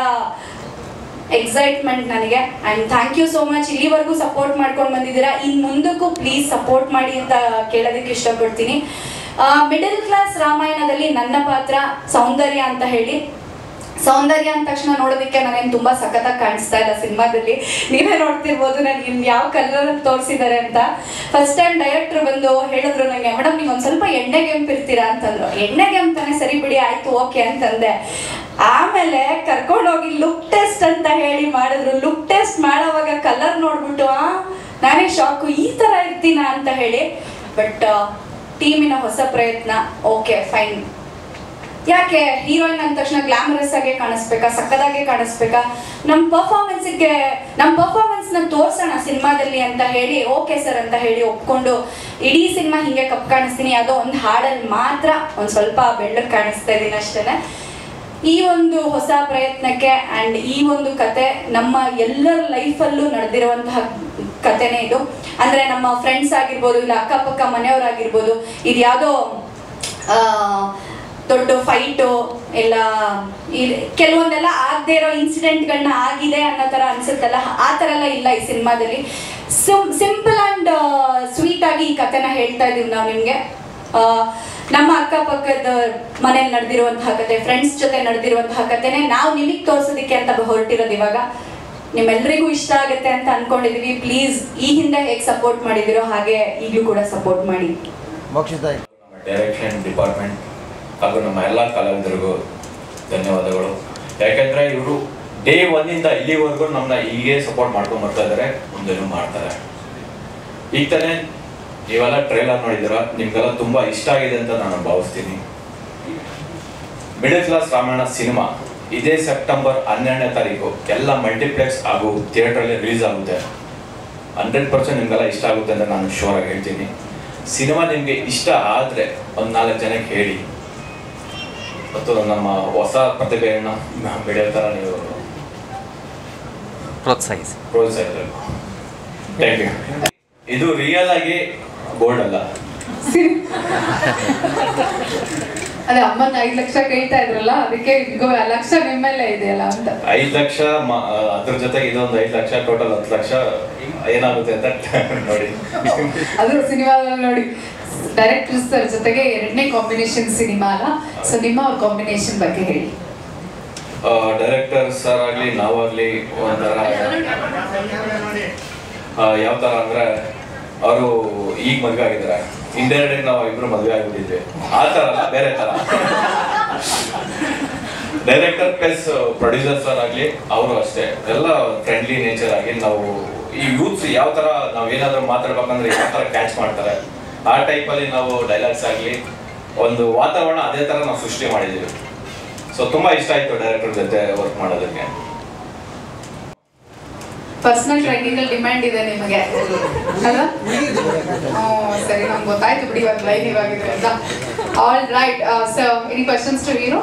ಎಕ್ಸೈಟ್ಮೆಂಟ್ ನನಗೆ. And thank you so much, ಇಲ್ಲಿವರೆಗೂ ಸಪೋರ್ಟ್ ಮಾಡ್ಕೊಂಡು ಬಂದಿದ್ದೀರಾ. ಇನ್ನು ಮುಂದಕ್ಕೂ ಪ್ಲೀಸ್ ಸಪೋರ್ಟ್ ಮಾಡಿ ಅಂತ ಕೇಳೋದಕ್ಕೆ ಇಷ್ಟಪಡ್ತೀನಿ. ಮಿಡಲ್ ಕ್ಲಾಸ್ ರಾಮಾಯಣದಲ್ಲಿ ನನ್ನ ಪಾತ್ರ ಸೌಂದರ್ಯ ಅಂತ ಹೇಳಿ. ಸೌಂದರ್ಯ ಅಂದ ತಕ್ಷಣ ನೋಡೋದಕ್ಕೆ ನಾನೇನು ತುಂಬ ಸಖತ್ತಾಗಿ ಕಾಣಿಸ್ತಾ ಇಲ್ಲ ಸಿನಿಮಾದಲ್ಲಿ. ನೀವೇ ನೋಡ್ತಿರ್ಬೋದು ನನಗೆ ಯಾವ ಕಲರಲ್ಲಿ ತೋರಿಸಿದ್ದಾರೆ ಅಂತ. ಫಸ್ಟ್ ಟೈಮ್ ಡೈರೆಕ್ಟ್ರ್ ಬಂದು ಹೇಳಿದ್ರು ನನಗೆ, ಮೇಡಮ್ ನೀವು ಒಂದು ಸ್ವಲ್ಪ ಎಣ್ಣೆಗೆಂಪಿರ್ತೀರಾ ಅಂತಂದ್ರು. ಎಣ್ಣೆಗೆಂಪ್ತಾನೆ, ಸರಿ ಬಿಡಿ ಆಯಿತು ಓಕೆ ಅಂತಂದೆ. ಆಮೇಲೆ ಕರ್ಕೊಂಡೋಗಿ ಲುಕ್ ಟೆಸ್ಟ್ ಅಂತ ಹೇಳಿ ಮಾಡಿದ್ರು. ಲುಕ್ ಟೆಸ್ಟ್ ಮಾಡೋವಾಗ ಕಲರ್ ನೋಡ್ಬಿಟ್ಟು ನಾನೇ ಶಾಕು, ಈ ಥರ ಇರ್ತೀನಾ ಅಂತ ಹೇಳಿ. ಬಟ್ ಟೀಮಿನ ಹೊಸ ಪ್ರಯತ್ನ, ಓಕೆ ಫೈನ್. ಯಾಕೆ ಹೀರೋಯಿನ್ ಅಂದ ತಕ್ಷಣ ಗ್ಲಾಮರಸ್ ಆಗಿ ಕಾಣಿಸ್ಬೇಕಾ, ಸಕ್ಕದಾಗೆ ಕಾಣಿಸ್ಬೇಕಾ, ನಮ್ಮ ಪರ್ಫಾರ್ಮೆನ್ಸ್ನ ತೋರಿಸೋಣ ಸಿನಿಮಾದಲ್ಲಿ ಅಂತ ಹೇಳಿ ಓಕೆ ಸರ್ ಅಂತ ಹೇಳಿ ಒಪ್ಕೊಂಡು ಇಡೀ ಸಿನಿಮಾ ಹೀಗೆ ಕಪ್ ಕಾಣಿಸ್ತೀನಿ. ಯಾವುದೋ ಒಂದು ಹಾಡಲ್ಲಿ ಮಾತ್ರ ಒಂದು ಸ್ವಲ್ಪ ಬೆಳ್ಳಗೆ ಕಾಣಿಸ್ತಾ ಇದ್ದೀನಿ ಅಷ್ಟೇ. ಈ ಒಂದು ಹೊಸ ಪ್ರಯತ್ನಕ್ಕೆ ಆ್ಯಂಡ್ ಈ ಒಂದು ಕತೆ ನಮ್ಮ ಎಲ್ಲರ ಲೈಫಲ್ಲೂ ನಡೆದಿರುವಂತಹ ಕತೆನೇ ಇದು. ಅಂದರೆ ನಮ್ಮ ಫ್ರೆಂಡ್ಸ್ ಆಗಿರ್ಬೋದು, ಇಲ್ಲ ಅಕ್ಕಪಕ್ಕ ಮನೆಯವರಾಗಿರ್ಬೋದು, ಇದು ಯಾವುದೋ ದೊಡ್ಡ ಫೈಟು ಇಲ್ಲ ಕೆಲವೊಂದೆಲ್ಲ ಆಗದೆ ಇರೋ ಇನ್ಸಿಡೆಂಟ್ಗಳನ್ನ ಆಗಿದೆ ಅನ್ನೋ ಥರ ಅನ್ಸುತ್ತಲ್ಲ, ಆ ಥರ ಎಲ್ಲ ಇಲ್ಲ ಈ ಸಿನಿಮಾದಲ್ಲಿ. ಸಿಂಪಲ್ ಆ್ಯಂಡ್ ಸ್ವೀಟಾಗಿ ಈ ಕಥೆನ ಹೇಳ್ತಾ ಇದ್ದೀವಿ ನಾವು ನಿಮಗೆ. ನಮ್ಮ ಅಕ್ಕಪಕ್ಕದ ಮನೇಲಿ ನಡೆದಿರುವಂತಹ ಕತೆ, ಫ್ರೆಂಡ್ಸ್ ಜೊತೆ ನಡೆದಿರುವಂತಹ ಕತೆನೇ ನಾವು ನಿಮಗೆ ತೋರಿಸೋದಕ್ಕೆ ಅಂತ ಹೊರಟಿರೋದು. ಇವಾಗ ನಿಮ್ಮೆಲ್ಲರಿಗೂ ಇಷ್ಟ ಆಗುತ್ತೆ ಅಂತ ಅಂದ್ಕೊಂಡಿದ್ದೀವಿ. ಪ್ಲೀಸ್ ಈ ಹಿಂದೆ ಹೇಗೆ ಸಪೋರ್ಟ್ ಮಾಡಿದಿರೋ ಹಾಗೆ ಈಗಲೂ ಕೂಡ ಸಪೋರ್ಟ್ ಮಾಡಿ. ಡೈರೆಕ್ಷನ್ ಡಿಪಾರ್ಟ್ಮೆಂಟ್ ಹಾಗೂ ನಮ್ಮ ಎಲ್ಲ ಕಲಾವಿದರಿಗೂ ಧನ್ಯವಾದಗಳು. ಯಾಕೆಂದರೆ ಇವರು ಡೇ 1 ಇಲ್ಲಿವರೆಗೂ ನಮ್ಮನ್ನ ಹೀಗೆ ಸಪೋರ್ಟ್ ಮಾಡ್ಕೊಂಡು ಬರ್ತಾ ಇದ್ದಾರೆ, ಮುಂದೆನೂ ಮಾಡ್ತಾರೆ. ಈಗ ತಾನೇ ನೀವೆಲ್ಲ ಟ್ರೈಲರ್ ನೋಡಿದ್ದೀರ, ನಿಮ್ಗೆಲ್ಲ ತುಂಬ ಇಷ್ಟ ಆಗಿದೆ ಅಂತ ನಾನು ಭಾವಿಸ್ತೀನಿ. ಮಿಡಲ್ ಕ್ಲಾಸ್ ರಾಮಾಯಣ ಸಿನಿಮಾ ಇದೇ ಸೆಪ್ಟೆಂಬರ್ 12ನೇ ತಾರೀಕು ಎಲ್ಲ ಮಲ್ಟಿಪ್ಲೆಕ್ಸ್ ಹಾಗೂ ಥಿಯೇಟ್ರಲ್ಲಿ ರಿಲೀಸ್ ಆಗುತ್ತೆ. 100% ನಿಮ್ಗೆಲ್ಲ ಇಷ್ಟ ಆಗುತ್ತೆ ಅಂತ ನಾನು ಶೋರ್ ಆಗಿ ಹೇಳ್ತೀನಿ. ಸಿನಿಮಾ ನಿಮಗೆ ಇಷ್ಟ ಆದರೆ ಒಂದು 4 ಜನಕ್ಕೆ ಹೇಳಿ, ಮತ್ತು ನಮ್ಮ ಹೊಸ ಪ್ರತಿಭೆಯನ್ನು ಬೆಳೆಯೋ ಥರ ನೀವು ಪ್ರೋತ್ಸಾಹಿಸಬೇಕು. Thank you. ಇದು ರಿಯಲ್ ಆಗಿ ಬೋರ್ಡ್ ಅಲ್ಲ. ಅದೇ ಅಮ್ಮನ 5 ಲಕ್ಷ ಕೇಳ್ತಾ ಇದ್ರಲ್ಲ, ಅದಕ್ಕೆ ಲಕ್ಷ ನಿಮ್ಮೆಲ್ಲ ಇದೆಯಲ್ಲ ಅಂತ. 5 ಲಕ್ಷ ಅದ್ರ ಜೊತೆಗೆ ಇದೊಂದು 5 ಲಕ್ಷ, ಟೋಟಲ್ 10 ಲಕ್ಷ ಏನಾಗುತ್ತೆ ಅಂತ ನೋಡಿ. ಅದು ಸಿನಿಮಾದಲ್ಲಿ ನೋಡಿ. ಡೈರೆಕ್ಟರ್ ಸರ್ ಜೊತೆಗೆ 2ನೇ ಕಾಂಬಿನೇಷನ್ ಸಿನಿಮಾ ಅಲ್ಲ, ಸೊ ನಿಮ್ಮ ಅವ್ರ ಕಾಂಬಿನೇಷನ್ ಬಗ್ಗೆ ಹೇಳಿ. ಡೈರೆಕ್ಟರ್ ಸರ್ ಆಗಲಿ ನಾವಾಗಲಿ ಒಂಥರ ಯಾವ ಥರ ಅಂದರೆ, ಅವರು ಈಗ ಮದುವೆ ಆಗಿದ್ದಾರೆ, ಇಂಡೈರೆಕ್ಟ್ ನಾವು ಇಬ್ಬರು ಮದುವೆ ಆಗಿಬಿಟ್ಟಿದ್ವಿ. ಆ ಥರ ಅಲ್ಲ, ಬೇರೆ ಥರ. ಡೈರೆಕ್ಟರ್ ಪ್ಲಸ್ ಪ್ರೊಡ್ಯೂಸರ್ ಸರ್ ಆಗಲಿ ಅವರು ಅಷ್ಟೇ, ಎಲ್ಲ ಫ್ರೆಂಡ್ಲಿ ನೇಚರ್ ಆಗಿ ನಾವು ಈ ಯೂತ್ಸ್ ಯಾವ ಥರ ನಾವು ಏನಾದರೂ ಮಾತಾಡ್ಬೇಕಂದ್ರೆ ಯಾವ ಥರ ಕ್ಯಾಚ್ ಮಾಡ್ತಾರೆ, ಆ ಟೈಪಲ್ಲಿ ನಾವು ಡೈಲಾಗ್ಸ್ ಆಗಲಿ ಒಂದು ವಾತಾವರಣ ಅದೇ ಥರ ನಾವು ಸೃಷ್ಟಿ ಮಾಡಿದ್ದೀವಿ. ಸೊ ತುಂಬ ಇಷ್ಟ ಆಯಿತು ಡೈರೆಕ್ಟರ್ ಜೊತೆ ವರ್ಕ್ ಮಾಡೋದಕ್ಕೆ. ಪರ್ಸನಲ್ ಟ್ರೈನಿಂಗ್ ಅಲ್ಲಿ ಡಿಮ್ಯಾಂಡ್ ಇದೆ ನಿಮಗೆ ಅಲ್ವಾ? ಸರಿ, ನಮ್ಗೆ ಗೊತ್ತಾಯ್ತು ಬಿಡಿ, ಇವಾಗ ಲೈವ್ ಇವಾಗಿದೆ ಅಂತ. All right, so any questions to hero?